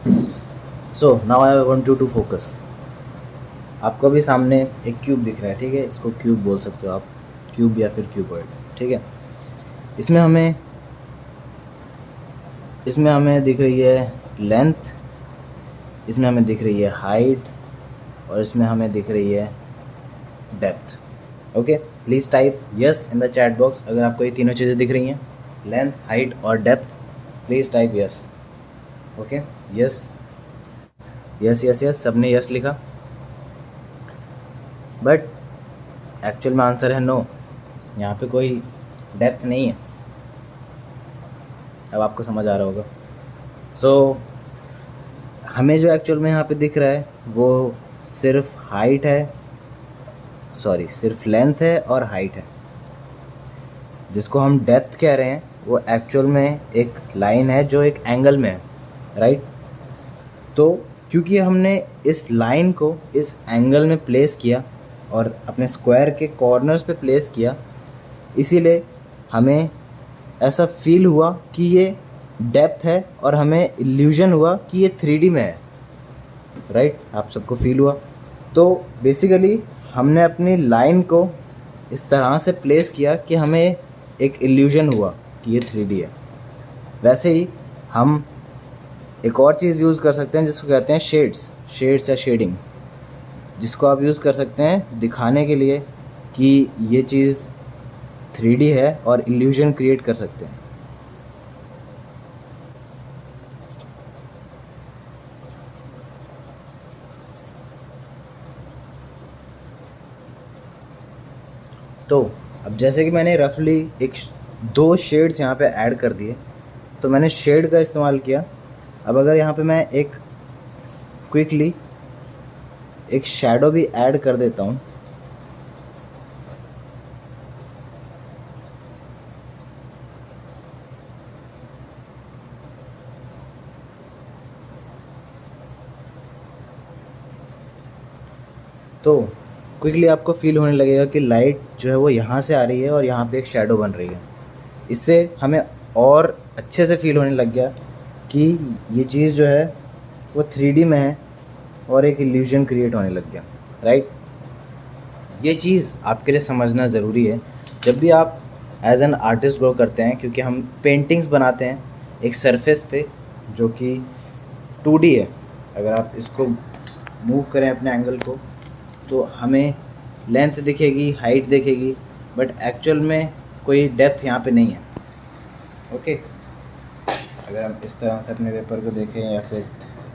So now I want you to focus. आपको भी सामने एक क्यूब दिख रहा है, ठीक है, इसको क्यूब बोल सकते हो आप, क्यूब या फिर क्यूबॉइड, ठीक है। इसमें हमें इसमें हमें दिख रही है लेंथ, इसमें हमें दिख रही है हाइट, और इसमें हमें दिख रही है depth. Okay, please type yes in the chat box अगर आपको ये तीनों चीज़ें दिख रही हैं, लेंथ, हाइट और depth. Please type yes. Okay, yes yes yes yes, सबने यस लिखा, बट एक्चुअल में आंसर है नो। यहाँ पे कोई डेप्थ नहीं है। अब आपको समझ आ रहा होगा। सो हमें जो एक्चुअल में यहाँ पे दिख रहा है वो सिर्फ हाइट है, सॉरी सिर्फ लेंथ है और हाइट है। जिसको हम डेप्थ कह रहे हैं वो एक्चुअल में एक लाइन है जो एक एंगल में है, राइट। तो क्योंकि हमने इस लाइन को इस एंगल में प्लेस किया और अपने स्क्वायर के कॉर्नर्स पे प्लेस किया, इसीलिए हमें ऐसा फील हुआ कि ये डेप्थ है और हमें इल्यूजन हुआ कि ये 3D में है, राइट। आप सबको फील हुआ। तो बेसिकली हमने अपनी लाइन को इस तरह से प्लेस किया कि हमें एक इल्यूजन हुआ कि ये 3D है। वैसे ही हम एक और चीज़ यूज़ कर सकते हैं जिसको कहते हैं शेड्स या शेडिंग, जिसको आप यूज़ कर सकते हैं दिखाने के लिए कि ये चीज़ 3D है और इल्यूजन क्रिएट कर सकते हैं। तो अब जैसे कि मैंने रफली दो शेड्स यहाँ पे ऐड कर दिए, तो मैंने शेड का इस्तेमाल किया। अब अगर यहाँ पे मैं एक क्विकली एक शैडो भी ऐड कर देता हूँ, तो क्विकली आपको फील होने लगेगा कि लाइट जो है वो यहाँ से आ रही है और यहाँ पे एक शैडो बन रही है। इससे हमें और अच्छे से फील होने लग गया कि ये चीज़ जो है वो 3D में है और एक इल्यूजन क्रिएट होने लग गया, राइट। ये चीज़ आपके लिए समझना ज़रूरी है जब भी आप एज एन आर्टिस्ट ग्रो करते हैं, क्योंकि हम पेंटिंग्स बनाते हैं एक सरफेस पे जो कि 2D है। अगर आप इसको मूव करें अपने एंगल को तो हमें लेंथ दिखेगी, हाइट दिखेगी, बट एक्चुअल में कोई डेप्थ यहाँ पे नहीं है। ओके, अगर हम इस तरह से अपने पेपर को देखें या फिर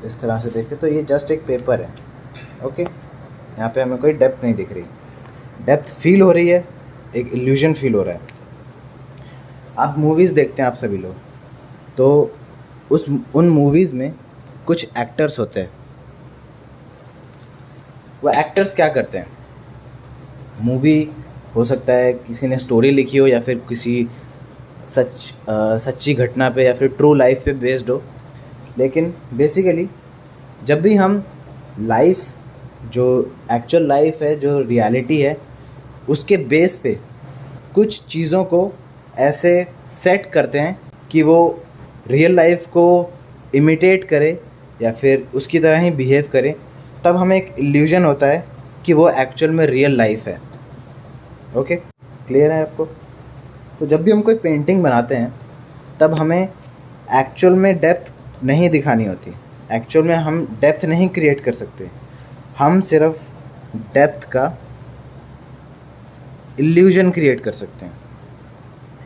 इस तरह से देखें तो ये जस्ट एक पेपर है। ओके, यहाँ पे हमें कोई डेप्थ नहीं दिख रही। डेप्थ फील हो रही है, एक इल्यूजन फील हो रहा है। आप मूवीज़ देखते हैं आप सभी लोग, तो उन मूवीज़ में कुछ एक्टर्स होते हैं। वो एक्टर्स क्या करते हैं, मूवी हो सकता है किसी ने स्टोरी लिखी हो या फिर किसी सच्ची घटना पे या फिर ट्रू लाइफ पे बेस्ड हो, लेकिन बेसिकली जब भी हम लाइफ जो एक्चुअल लाइफ है, जो रियलिटी है, उसके बेस पे कुछ चीज़ों को ऐसे सेट करते हैं कि वो रियल लाइफ को इमिटेट करे या फिर उसकी तरह ही बिहेव करे, तब हमें एक इल्यूजन होता है कि वो एक्चुअल में रियल लाइफ है। ओके, क्लियर है आपको। तो जब भी हम कोई पेंटिंग बनाते हैं तब हमें एक्चुअल में डेप्थ नहीं दिखानी होती, एक्चुअल में हम डेप्थ नहीं क्रिएट कर सकते, हम सिर्फ डेप्थ का इल्यूजन क्रिएट कर सकते हैं।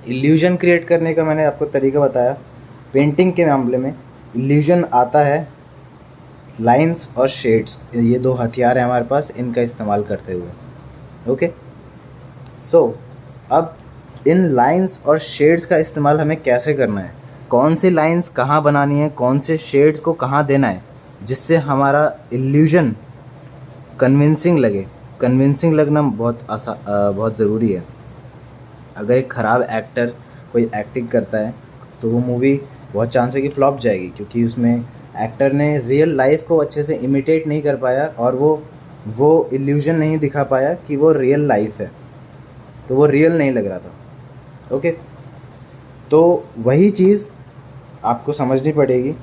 इल्यूजन क्रिएट करने का मैंने आपको तरीका बताया। पेंटिंग के मामले में इल्यूजन आता है लाइंस और शेड्स, ये दो हथियार हैं हमारे पास, इनका इस्तेमाल करते हुए। ओके, सो अब इन लाइंस और शेड्स का इस्तेमाल हमें कैसे करना है, कौन सी लाइंस कहाँ बनानी है, कौन से शेड्स को कहाँ देना है, जिससे हमारा इल्यूजन कन्विंसिंग लगे। कन्विंसिंग लगना बहुत ज़रूरी है। अगर एक ख़राब एक्टर कोई एक्टिंग करता है तो वो मूवी बहुत चांस है कि फ्लॉप जाएगी, क्योंकि उसमें एक्टर ने रियल लाइफ को अच्छे से इमिटेट नहीं कर पाया और वो इल्यूजन नहीं दिखा पाया कि वो रियल लाइफ है, तो वो रियल नहीं लग रहा था। ओके, तो वही चीज़ आपको समझनी पड़ेगी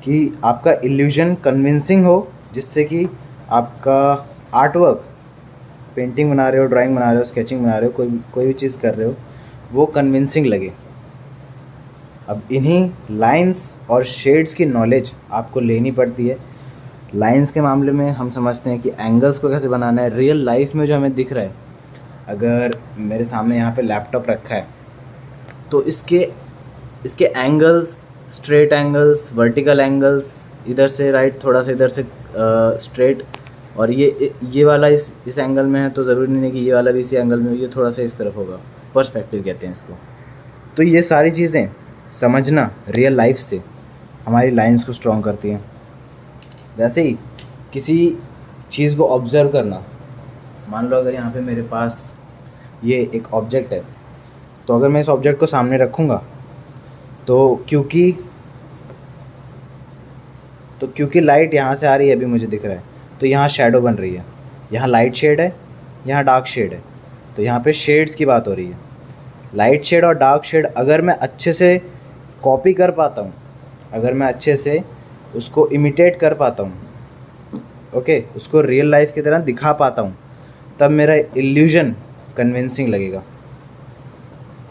कि आपका इल्यूजन कन्विंसिंग हो, जिससे कि आपका आर्टवर्क, पेंटिंग बना रहे हो, ड्राइंग बना रहे हो, स्केचिंग बना रहे हो, कोई भी चीज़ कर रहे हो, वो कन्विंसिंग लगे। अब इन्हीं लाइंस और शेड्स की नॉलेज आपको लेनी पड़ती है। लाइंस के मामले में हम समझते हैं कि एंगल्स को कैसे बनाना है। रियल लाइफ में जो हमें दिख रहा है, अगर मेरे सामने यहाँ पे लैपटॉप रखा है तो इसके angles, straight angles, vertical angles, इधर से राइट थोड़ा सा, इधर से स्ट्रेट, और ये वाला इस एंगल में है तो ज़रूरी नहीं है कि ये वाला भी इसी एंगल में हो, ये थोड़ा सा इस तरफ होगा, पर्सपेक्टिव कहते हैं इसको। तो ये सारी चीज़ें समझना रियल लाइफ से हमारी लाइंस को स्ट्रॉन्ग करती हैं। वैसे ही किसी चीज़ को ऑब्ज़र्व करना, मान लो अगर यहाँ पे मेरे पास ये एक ऑब्जेक्ट है, तो अगर मैं इस ऑब्जेक्ट को सामने रखूँगा तो क्योंकि लाइट यहाँ से आ रही है, अभी मुझे दिख रहा है, तो यहाँ शैडो बन रही है, यहाँ लाइट शेड है, यहाँ डार्क शेड है, तो यहाँ पे शेड्स की बात हो रही है। लाइट शेड और डार्क शेड अगर मैं अच्छे से कॉपी कर पाता हूँ, अगर मैं अच्छे से उसको इमिटेट कर पाता हूँ, ओके, उसको रियल लाइफ की तरह दिखा पाता हूँ, तब मेरा इल्यूजन कन्विंसिंग लगेगा।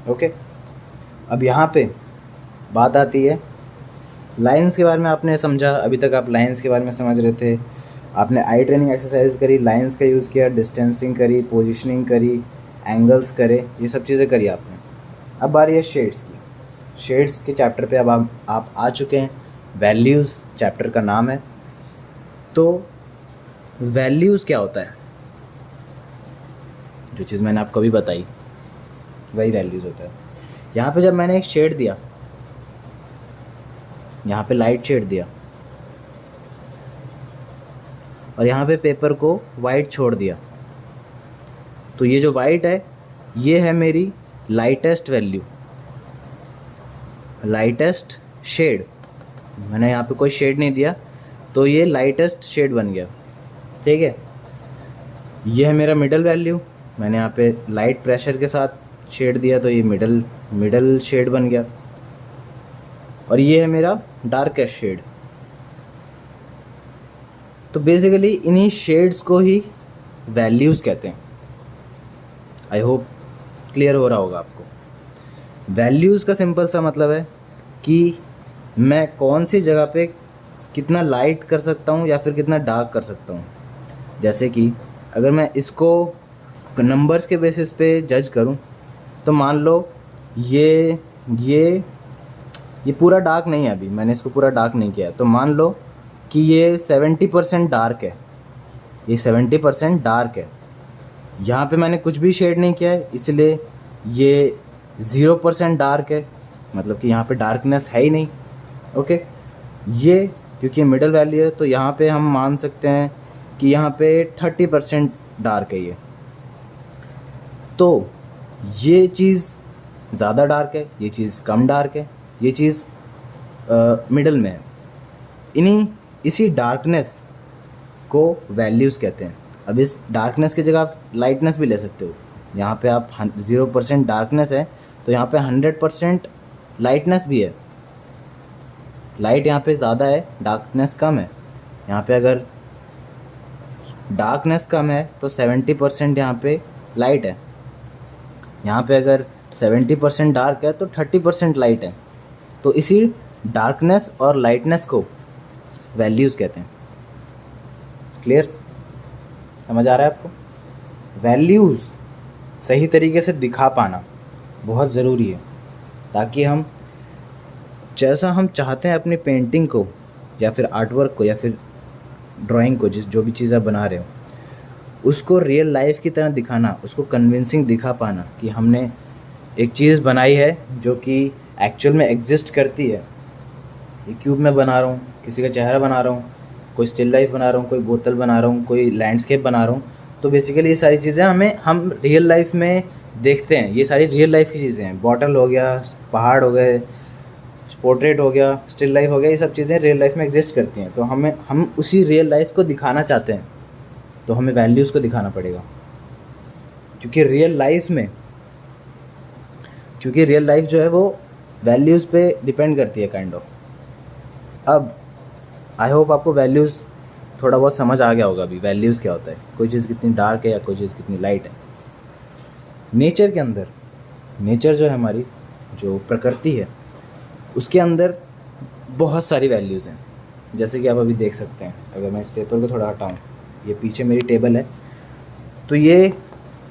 ओके, अब यहाँ पे बात आती है लाइंस के बारे में। आपने समझा, अभी तक आप लाइंस के बारे में समझ रहे थे, आपने आई ट्रेनिंग एक्सरसाइज करी, लाइंस का यूज़ किया, डिस्टेंसिंग करी, पोजीशनिंग करी, एंगल्स करे, ये सब चीज़ें करी आपने। अब बारी है शेड्स की। शेड्स के चैप्टर पे अब आप आ चुके हैं। वैल्यूज़ चैप्टर का नाम है। तो वैल्यूज़ क्या होता है? जो चीज़ मैंने आपको अभी बताई वही वैल्यूज़ होता है। यहाँ पे जब मैंने एक शेड दिया, यहाँ पे लाइट शेड दिया और यहाँ पे पेपर को वाइट छोड़ दिया, तो ये जो वाइट है ये है मेरी लाइटेस्ट वैल्यू, लाइटेस्ट शेड। मैंने यहाँ पे कोई शेड नहीं दिया तो ये लाइटेस्ट शेड बन गया, ठीक है। ये है मेरा मिडल वैल्यू, मैंने यहाँ पे लाइट प्रेशर के साथ शेड दिया तो ये मिडल शेड बन गया। और ये है मेरा डार्केस्ट शेड। तो बेसिकली इन्हीं शेड्स को ही वैल्यूज़ कहते हैं। आई होप क्लियर हो रहा होगा आपको। वैल्यूज़ का सिंपल सा मतलब है कि मैं कौन सी जगह पे कितना लाइट कर सकता हूँ या फिर कितना डार्क कर सकता हूँ। जैसे कि अगर मैं इसको नंबर्स के बेसिस पे जज करूँ तो मान लो ये पूरा डार्क नहीं है, अभी मैंने इसको पूरा डार्क नहीं किया, तो मान लो कि ये 70% डार्क है, ये 70% डार्क है। यहाँ पे मैंने कुछ भी शेड नहीं किया है, इसलिए ये 0% डार्क है, मतलब कि यहाँ पे डार्कनेस है ही नहीं। ओके, ये क्योंकि मिडल वैल्यू है तो यहाँ पे हम मान सकते हैं कि यहाँ पे 30% डार्क है ये। तो ये चीज़ ज़्यादा डार्क है, ये चीज़ कम डार्क है, ये चीज़ मिडल में है। इसी डार्कनेस को वैल्यूज़ कहते हैं। अब इस डार्कनेस की जगह आप लाइटनेस भी ले सकते हो। यहाँ पे आप 0% डार्कनेस है तो यहाँ पे 100% लाइटनेस भी है। लाइट यहाँ पे ज़्यादा है, डार्कनेस कम है। यहाँ पे अगर डार्कनेस कम है तो 70% यहाँ पे लाइट है। यहाँ पे अगर 70% डार्क है तो 30% लाइट है। तो इसी डार्कनेस और लाइटनेस को वैल्यूज़ कहते हैं। क्लियर, समझ आ रहा है आपको? वैल्यूज़ सही तरीके से दिखा पाना बहुत ज़रूरी है, ताकि हम जैसा हम चाहते हैं अपनी पेंटिंग को या फिर आर्टवर्क को या फिर ड्राइंग को, जो भी चीज़ आप बना रहे हो, उसको रियल लाइफ की तरह दिखाना, उसको कन्विंसिंग दिखा पाना कि हमने एक चीज़ बनाई है जो कि एक्चुअल में एग्जिस्ट करती है। ये क्यूब में बना रहा हूँ, किसी का चेहरा बना रहा हूँ, कोई स्टिल लाइफ बना रहा हूँ, कोई बोतल बना रहा हूँ, कोई लैंडस्केप बना रहा हूँ। तो बेसिकली ये सारी चीज़ें हम रियल लाइफ में देखते हैं। ये सारी रियल लाइफ की चीज़ें हैं। बॉटल हो गया, पहाड़ हो गए, पोर्ट्रेट हो गया, स्टिल लाइफ हो गया, ये सब चीज़ें रियल लाइफ में एग्जिस्ट करती हैं। तो हम उसी रियल लाइफ को दिखाना चाहते हैं तो हमें वैल्यूज़ को दिखाना पड़ेगा, क्योंकि रियल लाइफ जो है वो वैल्यूज़ पे डिपेंड करती है काइंड ऑफ। अब आई होप आपको वैल्यूज़ थोड़ा बहुत समझ आ गया होगा अभी, वैल्यूज़ क्या होता है, कोई चीज़ कितनी डार्क है या कोई चीज़ कितनी लाइट है। नेचर के अंदर, नेचर जो है हमारी जो प्रकृति है उसके अंदर बहुत सारी वैल्यूज़ हैं। जैसे कि आप अभी देख सकते हैं, अगर मैं इस पेपर को थोड़ा हटाऊँ, ये पीछे मेरी टेबल है, तो ये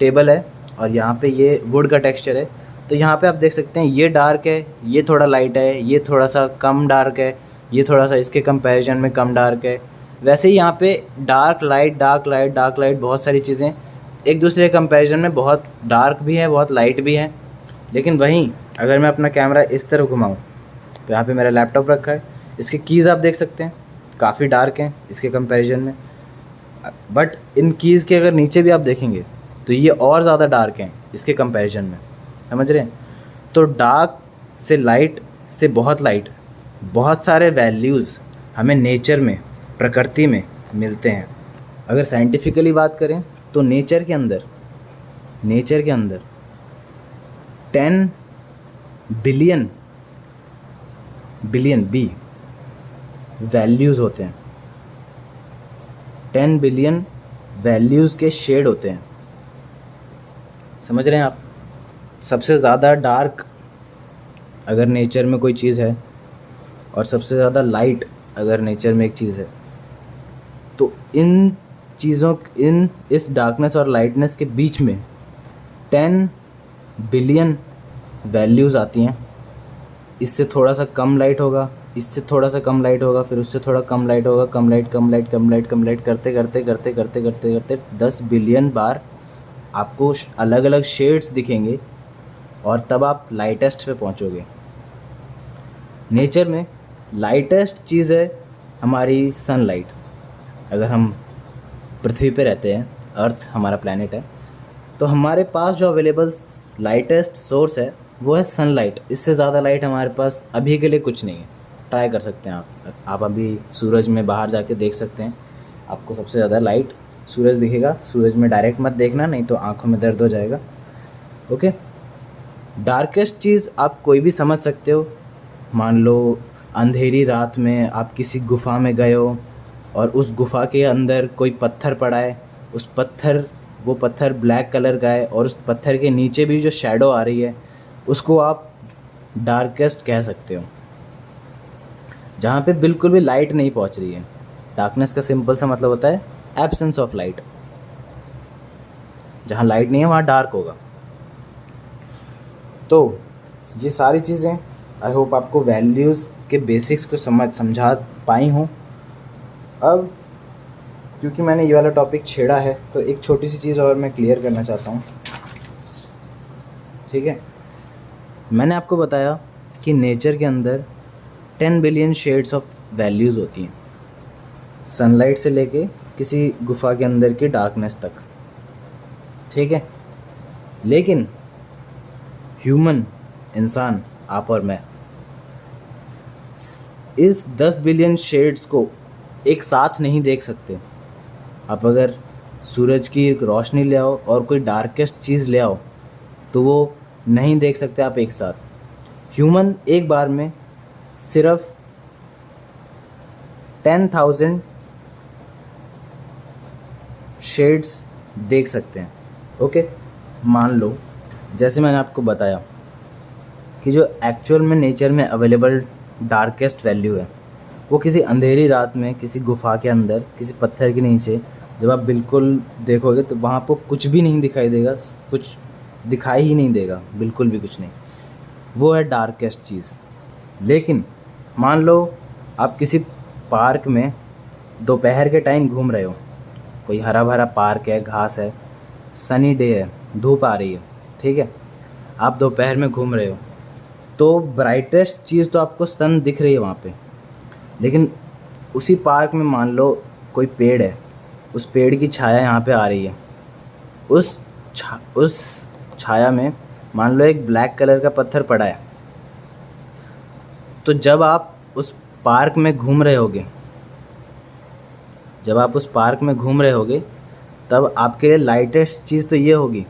टेबल है और यहाँ पे ये वुड का टेक्सचर है। तो यहाँ पे आप देख सकते हैं ये डार्क है, ये थोड़ा लाइट है, ये थोड़ा सा कम डार्क है, ये थोड़ा सा इसके कंपैरिजन में कम डार्क है। वैसे ही यहाँ पे dark light dark light dark light बहुत सारी चीज़ें एक दूसरे के कंपैरिजन में बहुत डार्क भी है, बहुत लाइट भी है। लेकिन वहीं अगर मैं अपना कैमरा इस तरफ घुमाऊँ तो यहाँ पे मेरा लैपटॉप रखा है, इसके कीज़ आप देख सकते हैं काफ़ी डार्क हैं इसके कंपैरिजन में। बट इन कीज़ के अगर नीचे भी आप देखेंगे तो ये और ज़्यादा डार्क हैं इसके कंपैरिजन में, समझ रहे हैं। तो डार्क से लाइट से बहुत लाइट, बहुत सारे वैल्यूज़ हमें नेचर में, प्रकृति में मिलते हैं। अगर साइंटिफिकली बात करें तो नेचर के अंदर 10 बिलियन बी वैल्यूज़ होते हैं। 10 बिलियन वैल्यूज़ के शेड होते हैं, समझ रहे हैं आप। सबसे ज़्यादा डार्क अगर नेचर में कोई चीज़ है और सबसे ज़्यादा लाइट अगर नेचर में एक चीज़ है, तो इस डार्कनेस और लाइटनेस के बीच में 10 बिलियन वैल्यूज़ आती हैं। इससे थोड़ा सा कम लाइट होगा, इससे थोड़ा सा कम लाइट होगा, फिर उससे थोड़ा कम लाइट होगा, कम लाइट करते 10 बिलियन बार आपको अलग अलग शेड्स दिखेंगे और तब आप लाइटेस्ट पे पहुंचोगे। नेचर में लाइटेस्ट चीज़ है हमारी सनलाइट। अगर हम पृथ्वी पे रहते हैं, अर्थ हमारा प्लैनेट है, तो हमारे पास जो अवेलेबल लाइटेस्ट सोर्स है वो है सनलाइट। इससे ज़्यादा लाइट हमारे पास अभी के लिए कुछ नहीं है। ट्राई कर सकते हैं आप अभी सूरज में बाहर जाके देख सकते हैं, आपको सबसे ज़्यादा लाइट सूरज दिखेगा। सूरज में डायरेक्ट मत देखना, नहीं तो आँखों में दर्द हो जाएगा। ओके, डार्केस्ट चीज़ आप कोई भी समझ सकते हो। मान लो अंधेरी रात में आप किसी गुफ़ा में गए हो और उस गुफ़ा के अंदर कोई पत्थर पड़ा है, वो पत्थर ब्लैक कलर का है और उस पत्थर के नीचे भी जो शैडो आ रही है उसको आप डार्केस्ट कह सकते हो। जहाँ पे बिल्कुल भी लाइट नहीं पहुँच रही है। डार्कनेस का सिंपल सा मतलब होता है एब्सेंस ऑफ लाइट। जहाँ लाइट नहीं है वहाँ डार्क होगा। तो ये सारी चीज़ें आई होप आपको वैल्यूज़ के बेसिक्स को समझा पाई हूँ। अब क्योंकि मैंने ये वाला टॉपिक छेड़ा है तो एक छोटी सी चीज़ और मैं क्लियर करना चाहता हूँ, ठीक है। मैंने आपको बताया कि नेचर के अंदर 10 बिलियन शेड्स ऑफ वैल्यूज़ होती हैं, सनलाइट से लेके किसी गुफ़ा के अंदर की डार्कनेस तक, ठीक है। लेकिन ह्यूमन, इंसान, आप और मैं इस 10 बिलियन शेड्स को एक साथ नहीं देख सकते। आप अगर सूरज की रोशनी ले आओ और कोई डार्केस्ट चीज़ ले आओ तो वो नहीं देख सकते आप एक साथ। ह्यूमन एक बार में सिर्फ 10,000 शेड्स देख सकते हैं। ओके, मान लो जैसे मैंने आपको बताया कि जो एक्चुअल में नेचर में अवेलेबल डार्केस्ट वैल्यू है वो किसी अंधेरी रात में किसी गुफ़ा के अंदर किसी पत्थर के नीचे जब आप बिल्कुल देखोगे तो वहाँ पर कुछ भी नहीं दिखाई देगा, कुछ दिखाई ही नहीं देगा, बिल्कुल भी कुछ नहीं। वो है डार्केस्ट चीज़। लेकिन मान लो आप किसी पार्क में दोपहर के टाइम घूम रहे हो, कोई हरा भरा पार्क है, घास है, सनी डे है, धूप आ रही है, ठीक है, आप दोपहर में घूम रहे हो तो ब्राइटेस्ट चीज़ तो आपको सन दिख रही है वहाँ पे। लेकिन उसी पार्क में मान लो कोई पेड़ है, उस पेड़ की छाया यहाँ पे आ रही है, उस छाया में मान लो एक ब्लैक कलर का पत्थर पड़ा है। तो जब आप उस पार्क में घूम रहे होगे तब आपके लिए लाइटेस्ट चीज़ तो ये होगी,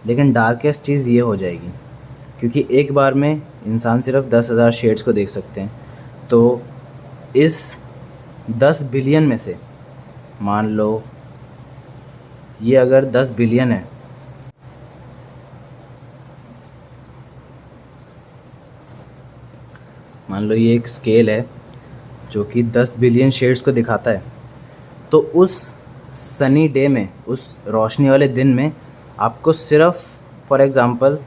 लेकिन डार्केस्ट चीज़ ये हो जाएगी, क्योंकि एक बार में इंसान सिर्फ 10,000 शेड्स को देख सकते हैं। तो इस 10 बिलियन में से मान लो ये अगर 10 बिलियन है, मान लो ये एक स्केल है जो कि 10 बिलियन शेड्स को दिखाता है, तो उस सनी डे में, उस रोशनी वाले दिन में आपको सिर्फ फॉर एग्ज़ाम्पल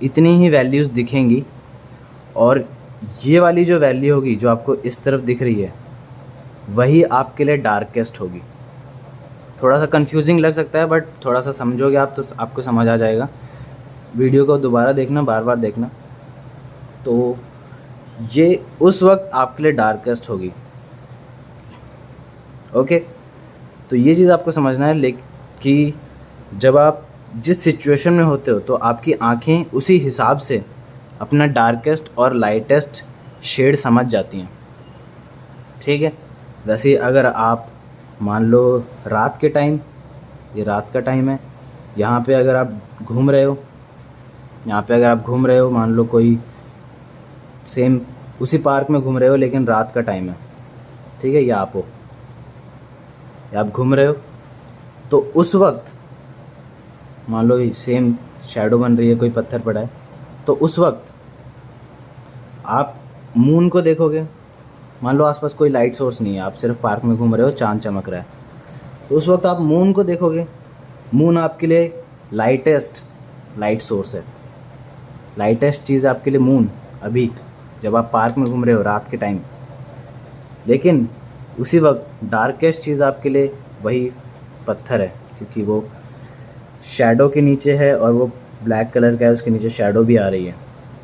इतनी ही वैल्यूज़ दिखेंगी, और ये वाली जो वैल्यू होगी जो आपको इस तरफ दिख रही है वही आपके लिए डार्केस्ट होगी। थोड़ा सा कंफ्यूजिंग लग सकता है, बट थोड़ा सा समझोगे आप तो आपको समझ आ जाएगा। वीडियो को दोबारा देखना, बार बार देखना। तो ये उस वक्त आपके लिए डार्केस्ट होगी। ओके, तो ये चीज़ आपको समझना है कि जब आप जिस सिचुएशन में होते हो तो आपकी आँखें उसी हिसाब से अपना डार्केस्ट और लाइटेस्ट शेड समझ जाती हैं। ठीक है, वैसे अगर आप मान लो रात के टाइम, ये रात का टाइम है, यहाँ पे अगर आप घूम रहे हो, मान लो कोई सेम उसी पार्क में घूम रहे हो लेकिन रात का टाइम है, ठीक है, या आप घूम रहे हो, तो उस वक्त मान लो सेम शैडो बन रही है, कोई पत्थर पड़ा है, तो उस वक्त आप मून को देखोगे। मान लो आसपास कोई लाइट सोर्स नहीं है, आप सिर्फ पार्क में घूम रहे हो, चांद चमक रहा है, तो उस वक्त आप मून को देखोगे। मून आपके लिए लाइटेस्ट लाइट सोर्स है, लाइटेस्ट चीज़ आपके लिए मून अभी जब आप पार्क में घूम रहे हो रात के टाइम। लेकिन उसी वक्त डार्केस्ट चीज़ आपके लिए वही पत्थर है, क्योंकि वो शैडो के नीचे है और वो ब्लैक कलर का है, उसके नीचे शैडो भी आ रही है।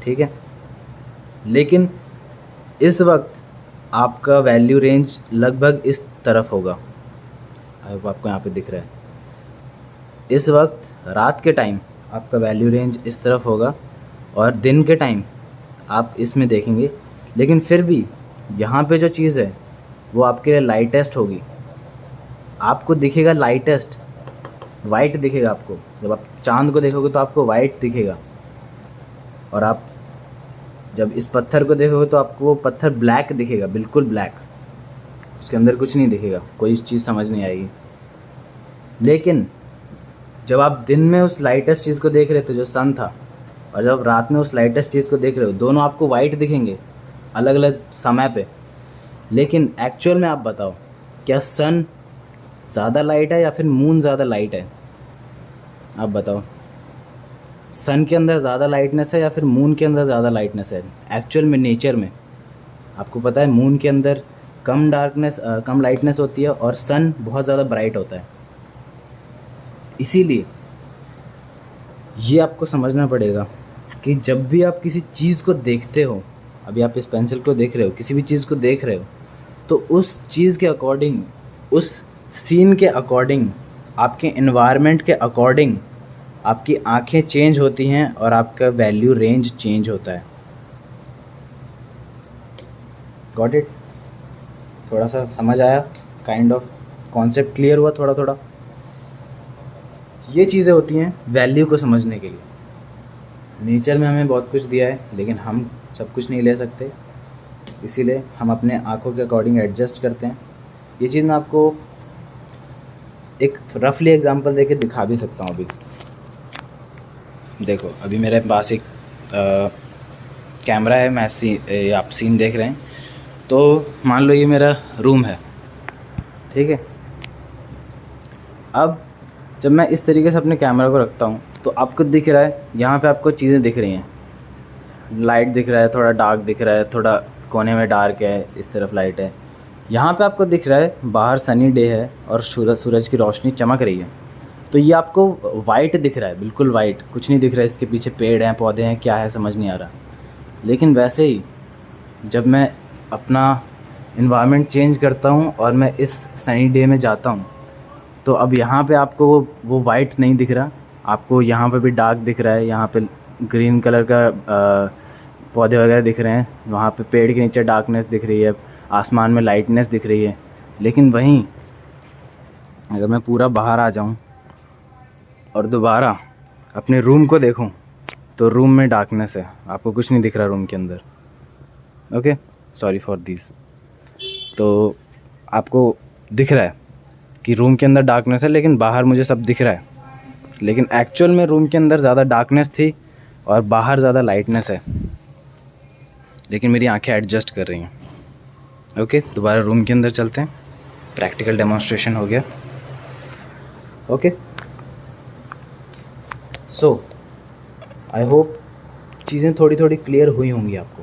ठीक है, लेकिन इस वक्त आपका वैल्यू रेंज लगभग इस तरफ होगा, आपको यहाँ पे दिख रहा है। इस वक्त रात के टाइम आपका वैल्यू रेंज इस तरफ होगा और दिन के टाइम आप इसमें देखेंगे, लेकिन फिर भी यहाँ पे जो चीज़ है वो आपके लिए लाइटेस्ट होगी। आपको दिखेगा लाइटेस्ट, वाइट दिखेगा आपको। जब आप चांद को देखोगे तो आपको वाइट दिखेगा, और आप जब इस पत्थर को देखोगे तो आपको वो पत्थर ब्लैक दिखेगा, बिल्कुल ब्लैक, उसके अंदर कुछ नहीं दिखेगा, कोई चीज़ समझ नहीं आएगी। लेकिन जब आप दिन में उस लाइटेस्ट चीज़ को देख रहे थे जो सन था, और जब रात में उस लाइटेस्ट चीज़ को देख रहे हो, दोनों आपको वाइट दिखेंगे अलग अलग समय पे। लेकिन एक्चुअल में आप बताओ, क्या सन ज़्यादा लाइट है या फिर मून ज़्यादा लाइट है? आप बताओ, सन के अंदर ज़्यादा लाइटनेस है या फिर मून के अंदर ज़्यादा लाइटनेस है? एक्चुअल में नेचर में आपको पता है मून के अंदर कम लाइटनेस होती है और सन बहुत ज़्यादा ब्राइट होता है। इसीलिए ये आपको समझना पड़ेगा कि जब भी आप किसी चीज़ को देखते हो, अभी आप इस पेंसिल को देख रहे हो, किसी भी चीज़ को देख रहे हो, तो उस चीज़ के अकॉर्डिंग, उस सीन के अकॉर्डिंग, आपके एनवायरनमेंट के अकॉर्डिंग आपकी आंखें चेंज होती हैं और आपका वैल्यू रेंज चेंज होता है। Got it? थोड़ा सा समझ आया? काइंड ऑफ कॉन्सेप्ट क्लियर हुआ थोड़ा थोड़ा? ये चीज़ें होती हैं वैल्यू को समझने के लिए। नेचर में हमें बहुत कुछ दिया है, लेकिन हम सब कुछ नहीं ले सकते, इसीलिए हम अपने आँखों के अकॉर्डिंग एडजस्ट करते हैं। ये चीज़ मैं आपको एक रफली एग्जांपल देके दिखा भी सकता हूँ। अभी देखो, अभी मेरे पास एक कैमरा है, मैं आप सीन देख रहे हैं, तो मान लो ये मेरा रूम है, ठीक है। अब जब मैं इस तरीके से अपने कैमरा को रखता हूँ तो आपको दिख रहा है, यहाँ पे आपको चीज़ें दिख रही हैं, लाइट दिख रहा है, थोड़ा डार्क दिख रहा है, थोड़ा कोने में डार्क है, इस तरफ लाइट है। यहाँ पे आपको दिख रहा है बाहर सनी डे है और सूरज की रोशनी चमक रही है, तो ये आपको वाइट दिख रहा है, बिल्कुल वाइट, कुछ नहीं दिख रहा है, इसके पीछे पेड़ हैं, पौधे हैं, क्या है समझ नहीं आ रहा। लेकिन वैसे ही जब मैं अपना इन्वायरमेंट चेंज करता हूँ और मैं इस सनी डे में जाता हूँ, तो अब यहाँ पे आपको वो वाइट नहीं दिख रहा, आपको यहाँ पे भी डार्क दिख रहा है, यहाँ पे ग्रीन कलर का पौधे वगैरह दिख रहे हैं, वहाँ पे पेड़ के नीचे डार्कनेस दिख रही है, आसमान में लाइटनेस दिख रही है। लेकिन वहीं अगर मैं पूरा बाहर आ जाऊँ और दोबारा अपने रूम को देखूं तो रूम में डार्कनेस है, आपको कुछ नहीं दिख रहा रूम के अंदर। Okay, sorry for this. तो आपको दिख रहा है कि रूम के अंदर डार्कनेस है, लेकिन बाहर मुझे सब दिख रहा है, लेकिन एक्चुअल में रूम के अंदर ज़्यादा डार्कनेस थी और बाहर ज़्यादा लाइटनेस है, लेकिन मेरी आंखें एडजस्ट कर रही हैं। ओके, दोबारा रूम के अंदर चलते हैं, प्रैक्टिकल डेमोन्स्ट्रेशन हो गया। ओके, सो आई होप चीज़ें थोड़ी थोड़ी क्लियर हुई होंगी आपको।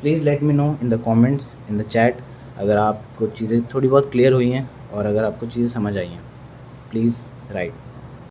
Please let me know in the comments, in the chat, अगर आपको चीज़ें थोड़ी बहुत क्लियर हुई हैं और अगर आपको चीज़ें समझ आई हैं, प्लीज़ राइट।